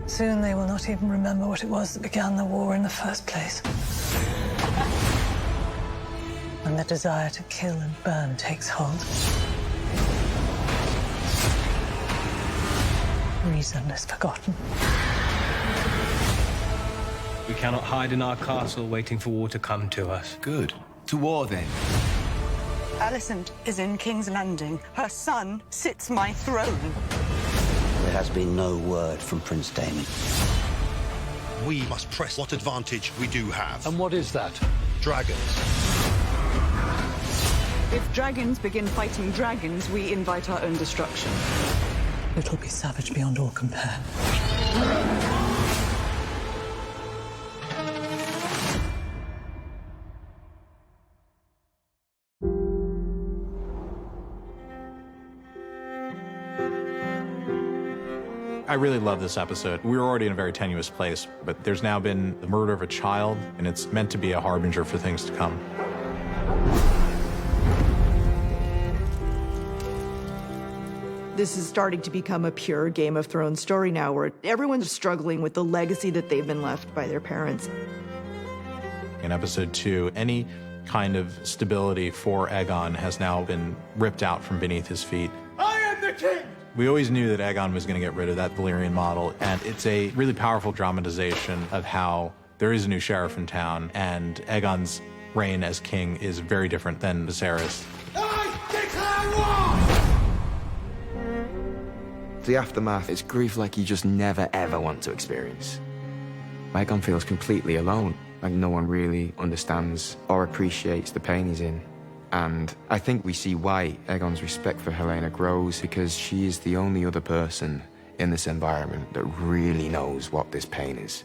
Soon they will not even remember what it was that began the war in the first place. When the desire to kill and burn takes hold, reason is forgotten. We cannot hide in our castle waiting for war to come to us. Good. To war, then. Alicent is in King's Landing. Her son sits my throne. There has been no word from Prince Daemon. We must press what advantage we do have. And what is that? Dragons. If dragons begin fighting dragons, we invite our own destruction. It'll be savage beyond all compare. I really love this episode. We were already in a very tenuous place, but there's now been the murder of a child, and it's meant to be a harbinger for things to come. This is starting to become a pure Game of Thrones story now, where everyone's struggling with the legacy that they've been left by their parents. In episode 2, any kind of stability for Aegon has now been ripped out from beneath his feet. I am the king! We always knew that Aegon was going to get rid of that Valyrian model, and it's a really powerful dramatization of how there is a new sheriff in town, and Aegon's reign as king is very different than Viserys. I declare war! The aftermath is grief like you just never, ever want to experience. Aegon feels completely alone, like no one really understands or appreciates the pain he's in. And I think we see why Aegon's respect for Helaena grows, because she is the only other person in this environment that really knows what this pain is.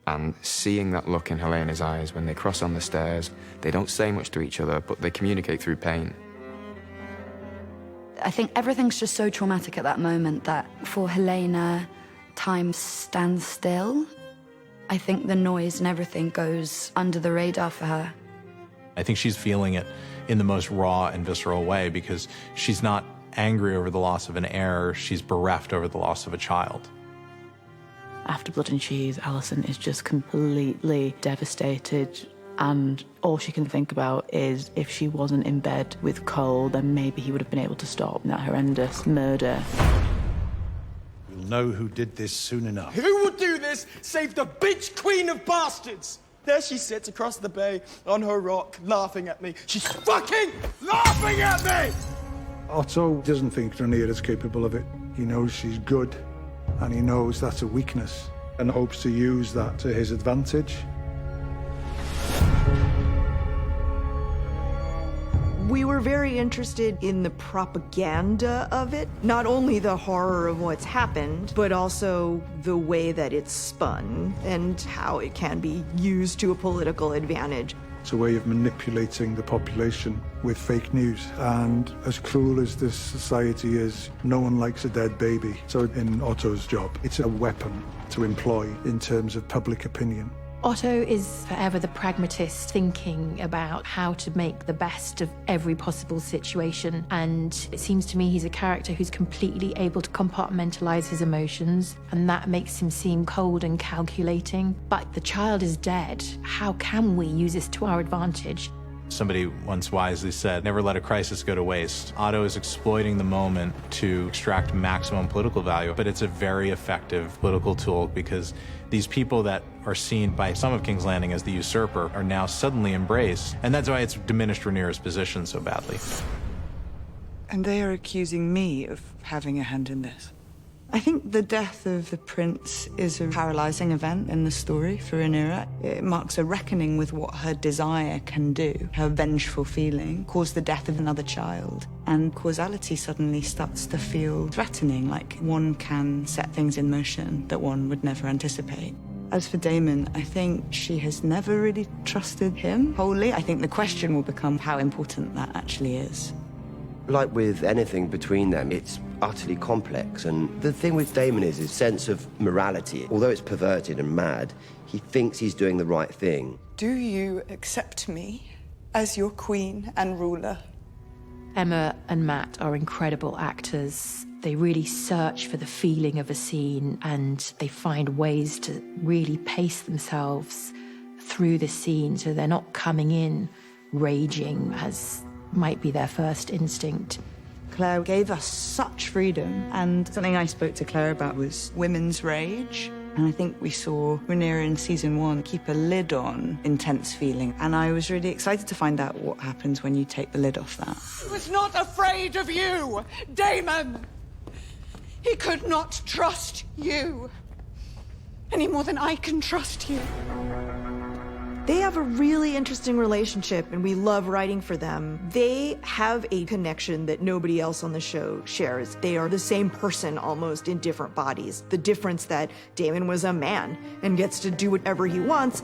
And seeing that look in Helena's eyes when they cross on the stairs, they don't say much to each other, but they communicate through pain. I think everything's just so traumatic at that moment that for Helaena, time stands still. I think the noise and everything goes under the radar for her. I think she's feeling it in the most raw and visceral way, because she's not angry over the loss of an heir, she's bereft over the loss of a child. After Blood and Cheese, Alicent is just completely devastated, and all she can think about is if she wasn't in bed with Cole, then maybe he would have been able to stop that horrendous murder. We'll know who did this soon enough. Who would do this save the bitch queen of bastards? There she sits across the bay on her rock, laughing at me. She's fucking laughing at me! Otto doesn't think Rhaenyra's capable of it. He knows she's good, and he knows that's a weakness, and hopes to use that to his advantage. We were very interested in the propaganda of it, not only the horror of what's happened, but also the way that it's spun and how it can be used to a political advantage. It's a way of manipulating the population with fake news. And as cruel as this society is, no one likes a dead baby. So in Otto's job, it's a weapon to employ in terms of public opinion. Otto is forever the pragmatist, thinking about how to make the best of every possible situation. And it seems to me he's a character who's completely able to compartmentalize his emotions, and that makes him seem cold and calculating. But the child is dead. How can we use this to our advantage? Somebody once wisely said, never let a crisis go to waste. Otto is exploiting the moment to extract maximum political value, but it's a very effective political tool, because these people that are seen by some of King's Landing as the usurper are now suddenly embraced, and that's why it's diminished Rhaenyra's position so badly. And they are accusing me of having a hand in this. I think the death of the prince is a paralyzing event in the story for Rhaenyra. It marks a reckoning with what her desire can do. Her vengeful feeling caused the death of another child, and causality suddenly starts to feel threatening, like one can set things in motion that one would never anticipate. As for Daemon, I think she has never really trusted him wholly. I think the question will become how important that actually is. Like with anything between them, it's utterly complex. And the thing with Daemon is his sense of morality. Although it's perverted and mad, he thinks he's doing the right thing. Do you accept me as your queen and ruler? Emma and Matt are incredible actors. They really search for the feeling of a scene, and they find ways to really pace themselves through the scene so they're not coming in raging as might be their first instinct. Claire gave us such freedom, and something I spoke to Claire about was women's rage. And I think we saw Rhaenyra in season 1 keep a lid on intense feeling, and I was really excited to find out what happens when you take the lid off that. He was not afraid of you, Daemon! He could not trust you any more than I can trust you. They have a really interesting relationship, and we love writing for them. They have a connection that nobody else on the show shares. They are the same person almost in different bodies. The difference that Daemon was a man and gets to do whatever he wants.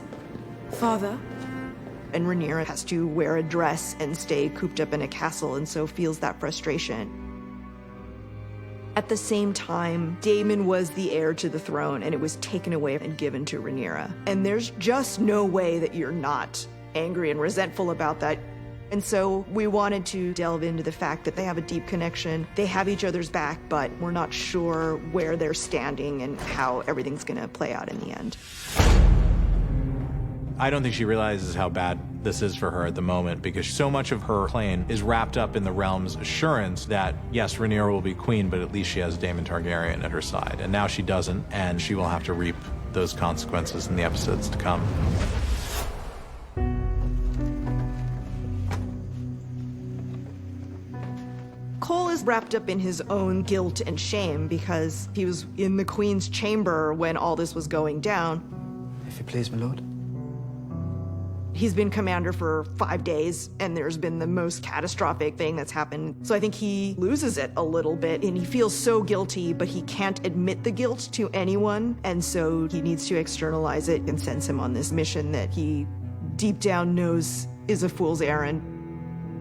Father. And Rhaenyra has to wear a dress and stay cooped up in a castle, and so feels that frustration. At the same time, Daemon was the heir to the throne, and it was taken away and given to Rhaenyra. And there's just no way that you're not angry and resentful about that. And so we wanted to delve into the fact that they have a deep connection. They have each other's back, but we're not sure where they're standing and how everything's gonna play out in the end. I don't think she realizes how bad this is for her at the moment, because so much of her claim is wrapped up in the realm's assurance that, yes, Rhaenyra will be queen, but at least she has Daemon Targaryen at her side. And now she doesn't, and she will have to reap those consequences in the episodes to come. Cole is wrapped up in his own guilt and shame because he was in the Queen's chamber when all this was going down. If you please, my lord. He's been commander for 5 days, and there's been the most catastrophic thing that's happened. So I think he loses it a little bit, and he feels so guilty, but he can't admit the guilt to anyone, and so he needs to externalize it and sends him on this mission that he deep down knows is a fool's errand.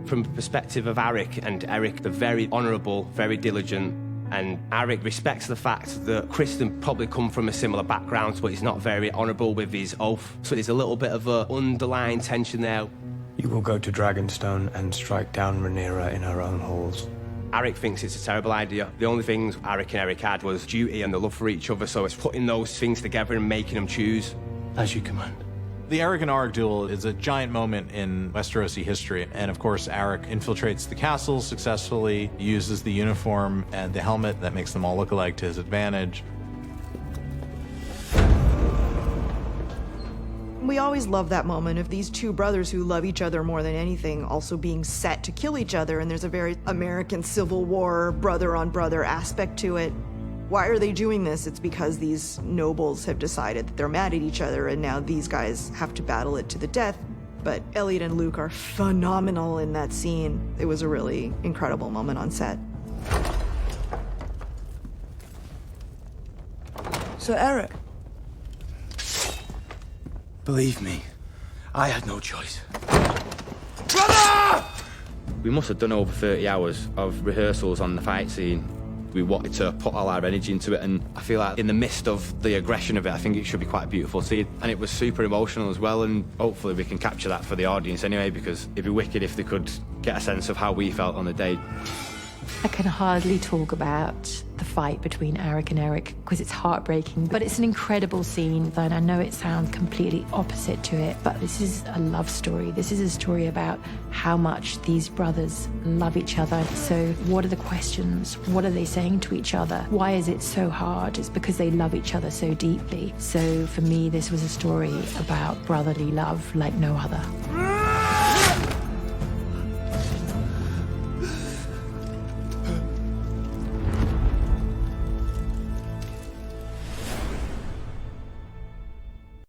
From the perspective of Arik and Eric, they're very honourable, very diligent, and Arik respects the fact that Kristen probably come from a similar background, but he's not very honourable with his oath. So there's a little bit of an underlying tension there. You will go to Dragonstone and strike down Rhaenyra in her own halls. Arik thinks it's a terrible idea. The only things Arik and Eric had was duty and the love for each other, so it's putting those things together and making them choose. As you command. The Eric and Arik duel is a giant moment in Westerosi history, and of course Arik infiltrates the castle successfully, uses the uniform and the helmet that makes them all look alike to his advantage. We always love that moment of these two brothers who love each other more than anything also being set to kill each other, and there's a very American Civil War brother-on-brother aspect to it. Why are they doing this? It's because these nobles have decided that they're mad at each other, and now these guys have to battle it to the death. But Elliot and Luke are phenomenal in that scene. It was a really incredible moment on set. So, Eric. Believe me, I had no choice. Brother! We must have done over 30 hours of rehearsals on the fight scene. We wanted to put all our energy into it, and I feel like in the midst of the aggression of it, I think it should be quite a beautiful scene. And it was super emotional as well, and hopefully we can capture that for the audience anyway, because it'd be wicked if they could get a sense of how we felt on the day. I can hardly talk about the fight between Arik and Eric because it's heartbreaking, but it's an incredible scene, and I know it sounds completely opposite to it, but this is a love story. This is a story about how much these brothers love each other. So what are the questions? What are they saying to each other? Why is it so hard? It's because they love each other so deeply. So for me, this was a story about brotherly love like no other.